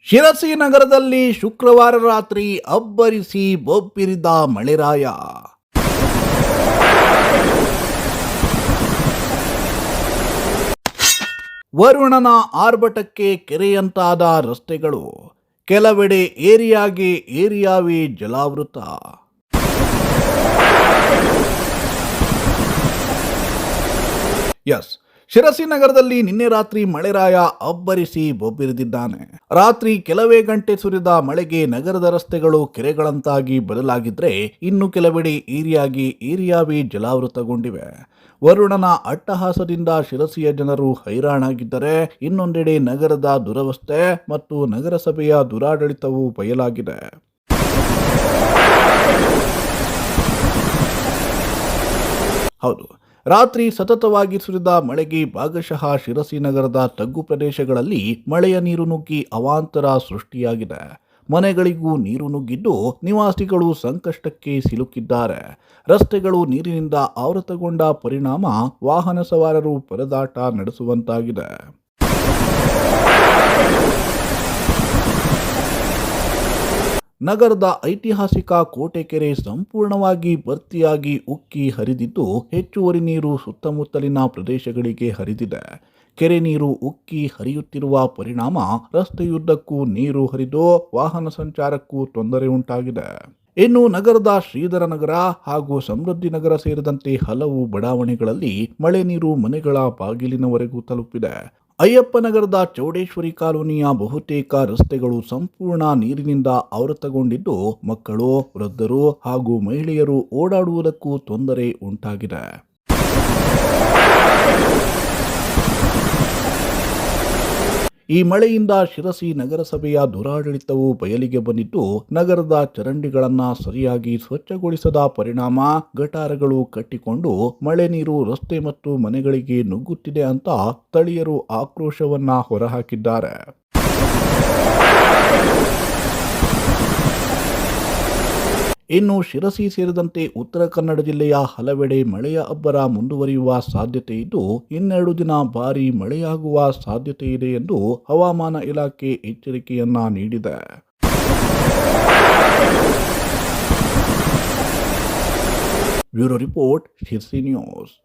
ಶಿರಸಿ ನಗರದಲ್ಲಿ ಶುಕ್ರವಾರ ರಾತ್ರಿ ಅಬ್ಬರಿಸಿ ಬೊಬ್ಬಿರಿದ ಮಳೆರಾಯ. ವರುಣನ ಆರ್ಭಟಕ್ಕೆ ಕೆರೆಯಂತಾದ ರಸ್ತೆಗಳು, ಕೆಲವೆಡೆ ಏರಿಯಾಗೆ ಏರಿಯಾವೇ ಜಲಾವೃತ. ಶಿರಸಿ ನಗರದಲ್ಲಿ ನಿನ್ನೆ ರಾತ್ರಿ ಮಳೆರಾಯ ಅಬ್ಬರಿಸಿ ಬೊಬ್ಬಿರಿದಿದ್ದಾನೆ. ರಾತ್ರಿ ಕೆಲವೇ ಗಂಟೆ ಸುರಿದ ಮಳೆಗೆ ನಗರದ ರಸ್ತೆಗಳು ಕೆರೆಗಳಂತಾಗಿ ಬದಲಾಗಿದ್ರೆ, ಇನ್ನು ಕೆಲವೆಡೆ ಏರಿಯಾವೇ ಜಲಾವೃತಗೊಂಡಿವೆ. ವರುಣನ ಅಟ್ಟಹಾಸದಿಂದ ಶಿರಸಿಯ ಜನರು ಹೈರಾಣಾಗಿದ್ದರೆ, ಇನ್ನೊಂದೆಡೆ ನಗರದ ದುರವಸ್ಥೆ ಮತ್ತು ನಗರಸಭೆಯ ದುರಾಡಳಿತವೂ ಬಯಲಾಗಿದೆ. ಹೌದು, ರಾತ್ರಿ ಸತತವಾಗಿ ಸುರಿದ ಮಳೆಗೆ ಭಾಗಶಃ ಶಿರಸಿ ನಗರದ ತಗ್ಗು ಪ್ರದೇಶಗಳಲ್ಲಿ ಮಳೆಯ ನೀರು ನುಗ್ಗಿ ಅವಾಂತರ ಸೃಷ್ಟಿಯಾಗಿದೆ. ಮನೆಗಳಿಗೂ ನೀರು ನುಗ್ಗಿದ್ದು ನಿವಾಸಿಗಳು ಸಂಕಷ್ಟಕ್ಕೆ ಸಿಲುಕಿದ್ದಾರೆ. ರಸ್ತೆಗಳು ನೀರಿನಿಂದ ಆವೃತಗೊಂಡ ಪರಿಣಾಮ ವಾಹನ ಸವಾರರು ಪರದಾಟ ನಡೆಸುವಂತಾಗಿದೆ. ನಗರದ ಐತಿಹಾಸಿಕ ಕೋಟೆ ಕೆರೆ ಸಂಪೂರ್ಣವಾಗಿ ಭರ್ತಿಯಾಗಿ ಉಕ್ಕಿ ಹರಿದಿದ್ದು, ಹೆಚ್ಚುವರಿ ನೀರು ಸುತ್ತಮುತ್ತಲಿನ ಪ್ರದೇಶಗಳಿಗೆ ಹರಿದಿದೆ. ಕೆರೆ ನೀರು ಉಕ್ಕಿ ಹರಿಯುತ್ತಿರುವ ಪರಿಣಾಮ ರಸ್ತೆಯುದ್ದಕ್ಕೂ ನೀರು ಹರಿದು ವಾಹನ ಸಂಚಾರಕ್ಕೂ ತೊಂದರೆ ಉಂಟಾಗಿದೆ. ಇನ್ನು ನಗರದ ಶ್ರೀಧರ ನಗರ ಹಾಗೂ ಸಮೃದ್ಧಿ ನಗರ ಸೇರಿದಂತೆ ಹಲವು ಬಡಾವಣೆಗಳಲ್ಲಿ ಮಳೆ ನೀರು ಮನೆಗಳ ಬಾಗಿಲಿನವರೆಗೂ ತಲುಪಿದೆ. ಅಯ್ಯಪ್ಪ ನಗರದ ಚೌಡೇಶ್ವರಿ ಕಾಲೋನಿಯ ಬಹುತೇಕ ರಸ್ತೆಗಳು ಸಂಪೂರ್ಣ ನೀರಿನಿಂದ ಆವೃತಗೊಂಡಿದ್ದು, ಮಕ್ಕಳು, ವೃದ್ಧರು ಹಾಗೂ ಮಹಿಳೆಯರು ಓಡಾಡುವುದಕ್ಕೂ ತೊಂದರೆ ಉಂಟಾಗಿದೆ. ಈ ಮಳೆಯಿಂದ ಶಿರಸಿ ನಗರಸಭೆಯ ದುರಾಡಳಿತವು ಬಯಲಿಗೆ ಬಂದಿದ್ದು, ನಗರದ ಚರಂಡಿಗಳನ್ನು ಸರಿಯಾಗಿ ಸ್ವಚ್ಛಗೊಳಿಸದ ಪರಿಣಾಮ ಗಟಾರಗಳು ಕಟ್ಟಿಕೊಂಡು ಮಳೆ ನೀರು ರಸ್ತೆ ಮತ್ತು ಮನೆಗಳಿಗೆ ನುಗ್ಗುತ್ತಿದೆ ಅಂತ ಸ್ಥಳೀಯರು ಆಕ್ರೋಶವನ್ನ ಹೊರಹಾಕಿದ್ದಾರೆ. ಇನ್ನು ಶಿರಸಿ ಸೇರಿದಂತೆ ಉತ್ತರ ಕನ್ನಡ ಜಿಲ್ಲೆಯ ಹಲವೆಡೆ ಮಳೆಯ ಅಬ್ಬರ ಮುಂದುವರಿಯುವ ಸಾಧ್ಯತೆ ಇದ್ದು, ಇನ್ನೆರಡು ದಿನ ಭಾರೀ ಮಳೆಯಾಗುವ ಸಾಧ್ಯತೆ ಇದೆ ಎಂದು ಹವಾಮಾನ ಇಲಾಖೆ ಎಚ್ಚರಿಕೆಯನ್ನ ನೀಡಿದೆ. Bureau report, Sirsi news.